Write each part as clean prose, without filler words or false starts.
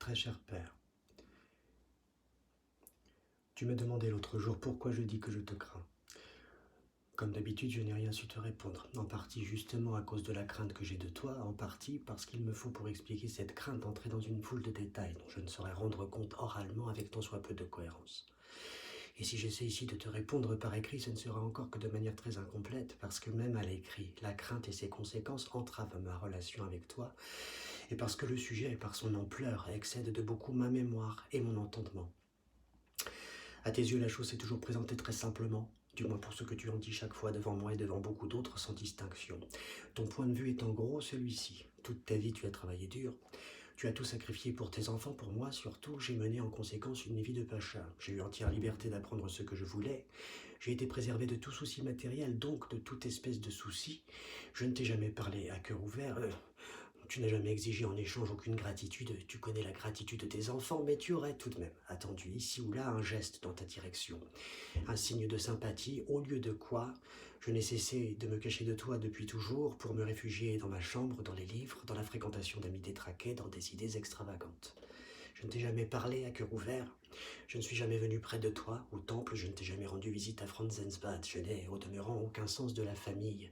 Très cher père, tu m'as demandé l'autre jour pourquoi je dis que je te crains. Comme d'habitude, je n'ai rien su te répondre, en partie justement à cause de la crainte que j'ai de toi, en partie parce qu'il me faut pour expliquer cette crainte entrer dans une foule de détails dont je ne saurais rendre compte oralement avec tant soit peu de cohérence. Et si j'essaie ici de te répondre par écrit, ce ne sera encore que de manière très incomplète, parce que même à l'écrit, la crainte et ses conséquences entravent ma relation avec toi, et parce que le sujet, par son ampleur, excède de beaucoup ma mémoire et mon entendement. À tes yeux, la chose s'est toujours présentée très simplement, du moins pour ce que tu en dis chaque fois devant moi et devant beaucoup d'autres sans distinction. Ton point de vue est en gros celui-ci. Toute ta vie, tu as travaillé dur. Tu as tout sacrifié pour tes enfants, pour moi surtout. J'ai mené en conséquence une vie de pacha. J'ai eu entière liberté d'apprendre ce que je voulais. J'ai été préservé de tout souci matériel, donc de toute espèce de souci. Je ne t'ai jamais parlé à cœur ouvert. Tu n'as jamais exigé en échange aucune gratitude, tu connais la gratitude de tes enfants, mais tu aurais tout de même attendu ici ou là un geste dans ta direction, un signe de sympathie, au lieu de quoi je n'ai cessé de me cacher de toi depuis toujours pour me réfugier dans ma chambre, dans les livres, dans la fréquentation d'amis détraqués, dans des idées extravagantes. Je ne t'ai jamais parlé à cœur ouvert, je ne suis jamais venu près de toi, au temple, je ne t'ai jamais rendu visite à Franzensbad, je n'ai, au demeurant, aucun sens de la famille.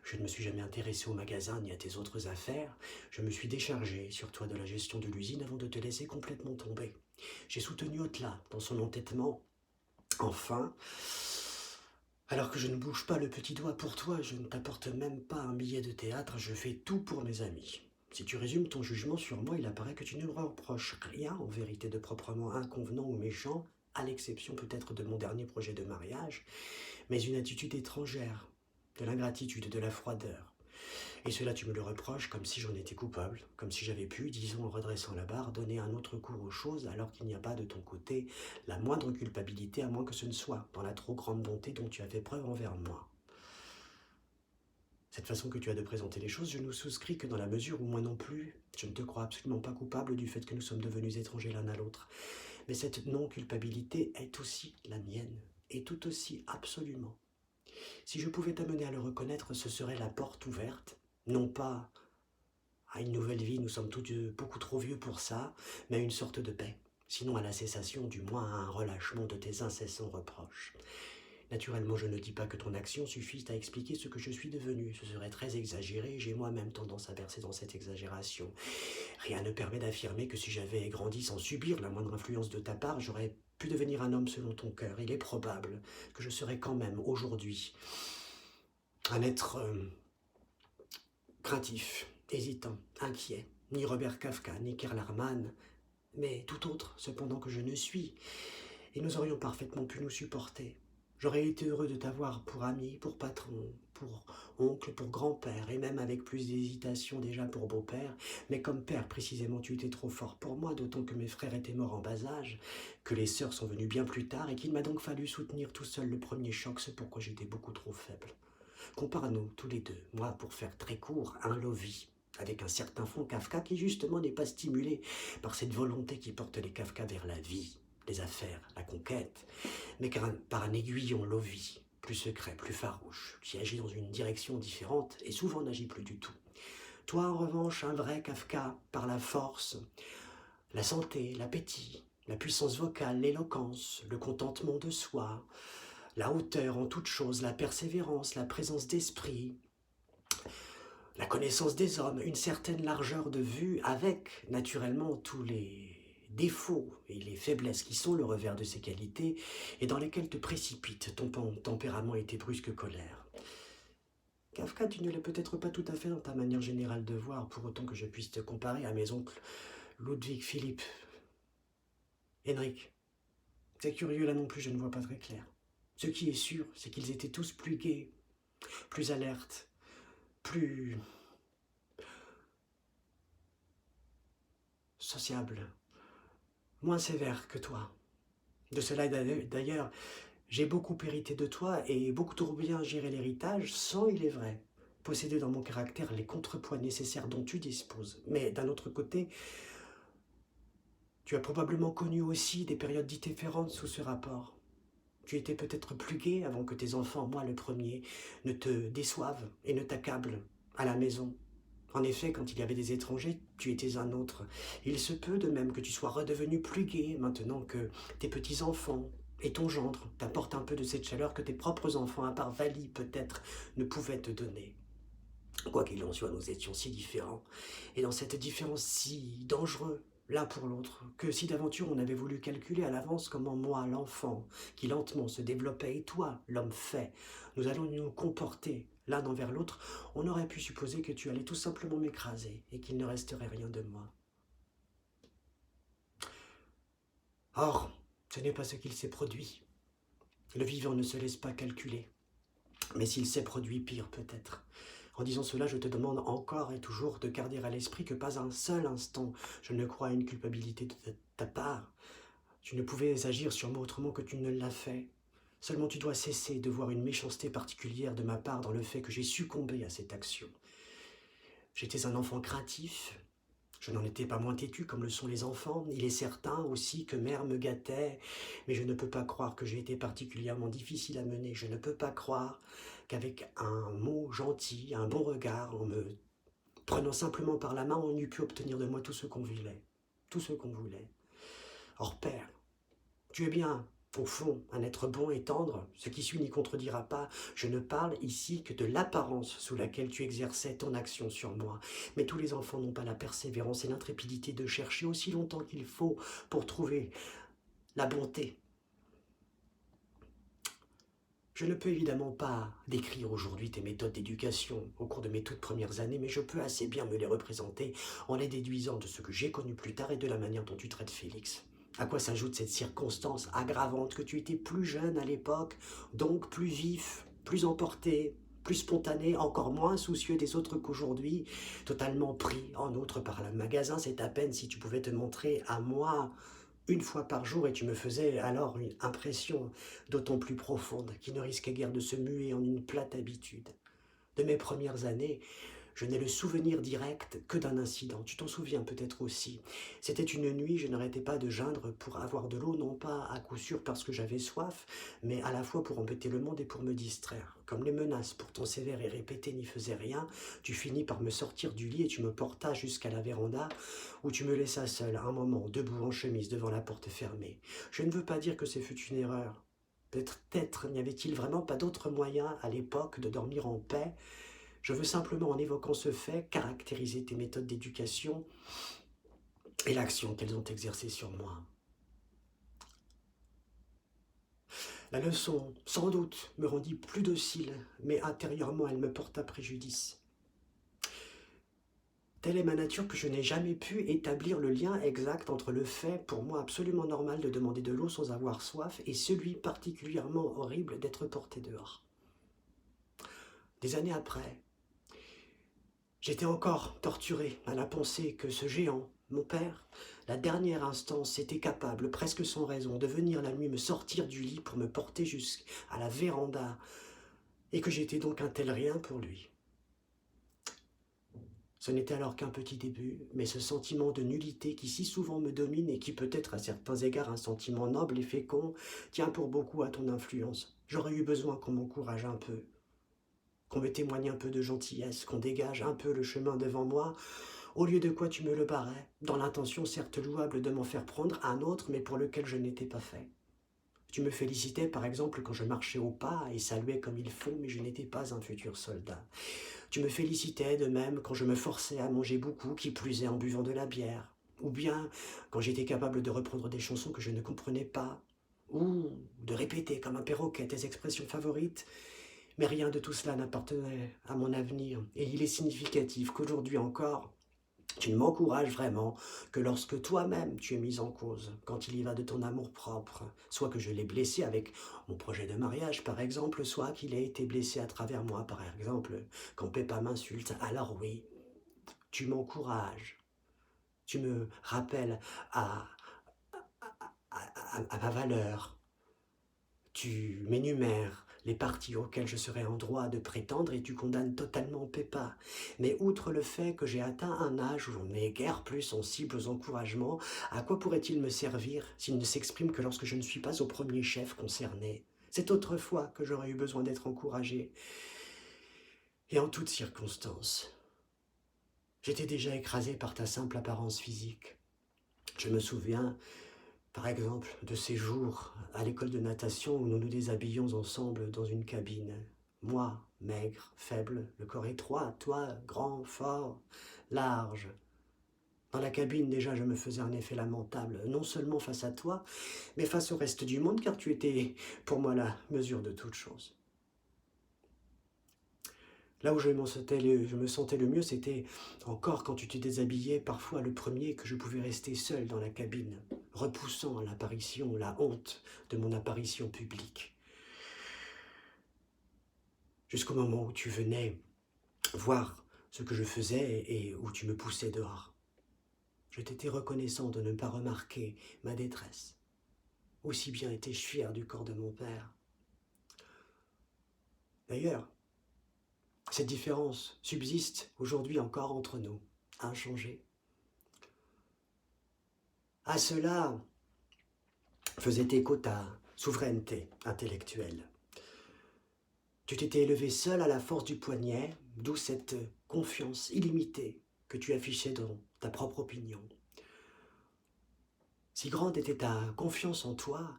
Je ne me suis jamais intéressé au magasin ni à tes autres affaires. Je me suis déchargé sur toi de la gestion de l'usine avant de te laisser complètement tomber. J'ai soutenu Otla dans son entêtement. Enfin, alors que je ne bouge pas le petit doigt pour toi, je ne t'apporte même pas un billet de théâtre, je fais tout pour mes amis. Si tu résumes ton jugement sur moi, il apparaît que tu ne me reproches rien en vérité de proprement inconvenant ou méchant, à l'exception peut-être de mon dernier projet de mariage, mais une attitude étrangère, de l'ingratitude, de la froideur. Et cela tu me le reproches comme si j'en étais coupable, comme si j'avais pu, disons en redressant la barre, donner un autre cours aux choses alors qu'il n'y a pas de ton côté la moindre culpabilité à moins que ce ne soit dans la trop grande bonté dont tu as fait preuve envers moi. Cette façon que tu as de présenter les choses, je ne souscris que dans la mesure où moi non plus, je ne te crois absolument pas coupable du fait que nous sommes devenus étrangers l'un à l'autre. Mais cette non-culpabilité est aussi la mienne, et tout aussi absolument. Si je pouvais t'amener à le reconnaître, ce serait la porte ouverte, non pas à une nouvelle vie, nous sommes tous beaucoup trop vieux pour ça, mais à une sorte de paix, sinon à la cessation, du moins à un relâchement de tes incessants reproches. Naturellement, je ne dis pas que ton action suffise à expliquer ce que je suis devenu, ce serait très exagéré, j'ai moi-même tendance à verser dans cette exagération. Rien ne permet d'affirmer que si j'avais grandi sans subir la moindre influence de ta part, j'aurais pu devenir un homme selon ton cœur. Il est probable que je serais quand même, aujourd'hui, un être craintif, hésitant, inquiet, ni Robert Kafka, ni Kerlarman, mais tout autre, cependant que je ne suis, et nous aurions parfaitement pu nous supporter. J'aurais été heureux de t'avoir pour ami, pour patron, pour oncle, pour grand-père, et même avec plus d'hésitation déjà pour beau-père, mais comme père précisément tu étais trop fort pour moi, d'autant que mes frères étaient morts en bas âge, que les sœurs sont venues bien plus tard, et qu'il m'a donc fallu soutenir tout seul le premier choc, c'est pourquoi j'étais beaucoup trop faible. Compare-nous tous les deux, moi pour faire très court, un Lovi, avec un certain fond Kafka qui justement n'est pas stimulé par cette volonté qui porte les Kafka vers la vie, les affaires, la conquête, mais par un aiguillon Lovi, plus secret, plus farouche, qui agit dans une direction différente et souvent n'agit plus du tout. Toi en revanche, un vrai Kafka, par la force, la santé, l'appétit, la puissance vocale, l'éloquence, le contentement de soi, la hauteur en toute chose, la persévérance, la présence d'esprit, la connaissance des hommes, une certaine largeur de vue avec naturellement tous les défauts et les faiblesses qui sont le revers de ces qualités et dans lesquelles te précipite ton tempérament et tes brusques colères. Kafka, tu ne l'es peut-être pas tout à fait dans ta manière générale de voir, pour autant que je puisse te comparer à mes oncles Ludwig, Philippe, Henrik. C'est curieux, là non plus, je ne vois pas très clair. Ce qui est sûr, c'est qu'ils étaient tous plus gais, plus alertes, plus sociables, moins sévères que toi. De cela d'ailleurs, j'ai beaucoup hérité de toi et beaucoup trop bien géré l'héritage sans, il est vrai, posséder dans mon caractère les contrepoids nécessaires dont tu disposes. Mais d'un autre côté, tu as probablement connu aussi des périodes différentes sous ce rapport. Tu étais peut-être plus gai avant que tes enfants, moi le premier, ne te déçoivent et ne t'accablent à la maison. En effet, quand il y avait des étrangers, tu étais un autre. Il se peut de même que tu sois redevenu plus gai maintenant que tes petits-enfants et ton gendre t'apportent un peu de cette chaleur que tes propres enfants, à part Vali peut-être, ne pouvaient te donner. Quoi qu'il en soit, nous étions si différents, et dans cette différence si dangereux l'un pour l'autre, que si d'aventure on avait voulu calculer à l'avance comment moi, l'enfant, qui lentement se développait, et toi, l'homme fait, nous allons nous comporter l'un envers l'autre, on aurait pu supposer que tu allais tout simplement m'écraser, et qu'il ne resterait rien de moi. Or, ce n'est pas ce qu'il s'est produit. Le vivant ne se laisse pas calculer, mais s'il s'est produit pire peut-être. En disant cela, je te demande encore et toujours de garder à l'esprit que pas un seul instant je ne crois à une culpabilité de ta part. Tu ne pouvais agir sur moi autrement que tu ne l'as fait. Seulement tu dois cesser de voir une méchanceté particulière de ma part dans le fait que j'ai succombé à cette action. J'étais un enfant craintif, je n'en étais pas moins têtu comme le sont les enfants. Il est certain aussi que mère me gâtait, mais je ne peux pas croire que j'ai été particulièrement difficile à mener. Je ne peux pas croire qu'avec un mot gentil, un bon regard, en me prenant simplement par la main, on eût pu obtenir de moi tout ce qu'on voulait. Tout ce qu'on voulait. Or, père, tu es bien, au fond, un être bon et tendre, ce qui suit n'y contredira pas. Je ne parle ici que de l'apparence sous laquelle tu exerçais ton action sur moi. Mais tous les enfants n'ont pas la persévérance et l'intrépidité de chercher aussi longtemps qu'il faut pour trouver la bonté. Je ne peux évidemment pas décrire aujourd'hui tes méthodes d'éducation au cours de mes toutes premières années, mais je peux assez bien me les représenter en les déduisant de ce que j'ai connu plus tard et de la manière dont tu traites Félix. À quoi s'ajoute cette circonstance aggravante que tu étais plus jeune à l'époque, donc plus vif, plus emporté, plus spontané, encore moins soucieux des autres qu'aujourd'hui, totalement pris en outre par le magasin. C'est à peine si tu pouvais te montrer à moi une fois par jour et tu me faisais alors une impression d'autant plus profonde qui ne risquait guère de se muer en une plate habitude. De mes premières années, je n'ai le souvenir direct que d'un incident. Tu t'en souviens peut-être aussi. C'était une nuit, je n'arrêtais pas de geindre pour avoir de l'eau, non pas à coup sûr parce que j'avais soif, mais à la fois pour embêter le monde et pour me distraire. Comme les menaces pourtant sévères et répétées n'y faisaient rien, tu finis par me sortir du lit et tu me portas jusqu'à la véranda, où tu me laissas seul un moment, debout en chemise devant la porte fermée. Je ne veux pas dire que ce fut une erreur. Peut-être n'y avait-il vraiment pas d'autre moyen à l'époque de dormir en paix. Je veux simplement, en évoquant ce fait, caractériser tes méthodes d'éducation et l'action qu'elles ont exercée sur moi. La leçon, sans doute, me rendit plus docile, mais intérieurement elle me porta préjudice. Telle est ma nature que je n'ai jamais pu établir le lien exact entre le fait, pour moi absolument normal, de demander de l'eau sans avoir soif, et celui particulièrement horrible d'être porté dehors. Des années après, j'étais encore torturé à la pensée que ce géant, mon père, la dernière instance, était capable, presque sans raison, de venir la nuit me sortir du lit pour me porter jusqu'à la véranda, et que j'étais donc un tel rien pour lui. Ce n'était alors qu'un petit début, mais ce sentiment de nullité qui si souvent me domine et qui peut être à certains égards un sentiment noble et fécond, tient pour beaucoup à ton influence. J'aurais eu besoin qu'on m'encourage un peu, qu'on me témoigne un peu de gentillesse, qu'on dégage un peu le chemin devant moi, au lieu de quoi tu me le barrais, dans l'intention certes louable de m'en faire prendre un autre, mais pour lequel je n'étais pas fait. Tu me félicitais par exemple quand je marchais au pas et saluais comme il faut, mais je n'étais pas un futur soldat. Tu me félicitais de même quand je me forçais à manger beaucoup, qui plus est en buvant de la bière, ou bien quand j'étais capable de reprendre des chansons que je ne comprenais pas, ou de répéter comme un perroquet tes expressions favorites. Mais rien de tout cela n'appartenait à mon avenir, et il est significatif qu'aujourd'hui encore, tu ne m'encourages vraiment que lorsque toi-même tu es mis en cause, quand il y va de ton amour-propre, soit que je l'ai blessé avec mon projet de mariage par exemple, soit qu'il ait été blessé à travers moi par exemple, quand Peppa m'insulte, alors oui, tu m'encourages, tu me rappelles à ma valeur, tu m'énumères les parties auxquelles je serais en droit de prétendre et tu condamnes totalement Peppa. Mais outre le fait que j'ai atteint un âge où l'on n'est guère plus sensible aux encouragements, à quoi pourrait-il me servir s'il ne s'exprime que lorsque je ne suis pas au premier chef concerné? C'est autrefois que j'aurais eu besoin d'être encouragé. Et en toutes circonstances. J'étais déjà écrasé par ta simple apparence physique. Je me souviens, par exemple, de ces jours à l'école de natation où nous nous déshabillions ensemble dans une cabine. Moi, maigre, faible, le corps étroit, toi, grand, fort, large. Dans la cabine, déjà, je me faisais un effet lamentable, non seulement face à toi, mais face au reste du monde, car tu étais, pour moi, la mesure de toute chose. Là où je me sentais le mieux, c'était encore quand tu te déshabillais, parfois le premier, que je pouvais rester seul dans la cabine, repoussant l'apparition, la honte de mon apparition publique. Jusqu'au moment où tu venais voir ce que je faisais et où tu me poussais dehors. Je t'étais reconnaissant de ne pas remarquer ma détresse. Aussi bien étais-je fier du corps de mon père. D'ailleurs, cette différence subsiste aujourd'hui encore entre nous, inchangée. À cela faisait écho ta souveraineté intellectuelle. Tu t'étais élevé seul à la force du poignet, d'où cette confiance illimitée que tu affichais dans ta propre opinion. Si grande était ta confiance en toi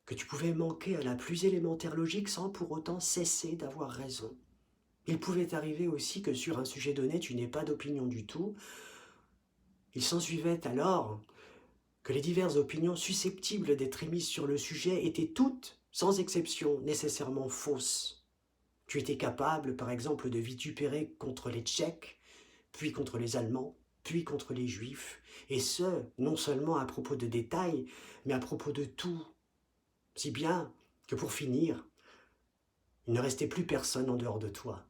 que tu pouvais manquer à la plus élémentaire logique sans pour autant cesser d'avoir raison. Il pouvait arriver aussi que sur un sujet donné, tu n'aies pas d'opinion du tout. Il s'ensuivait alors que les diverses opinions susceptibles d'être émises sur le sujet étaient toutes, sans exception, nécessairement fausses. Tu étais capable, par exemple, de vitupérer contre les Tchèques, puis contre les Allemands, puis contre les Juifs, et ce, non seulement à propos de détails, mais à propos de tout. Si bien que pour finir, il ne restait plus personne en dehors de toi.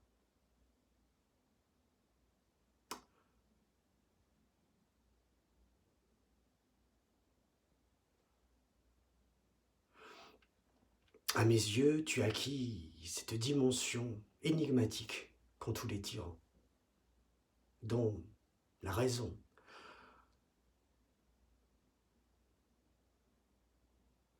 À mes yeux, tu acquis cette dimension énigmatique qu'ont tous les tyrans, dont la raison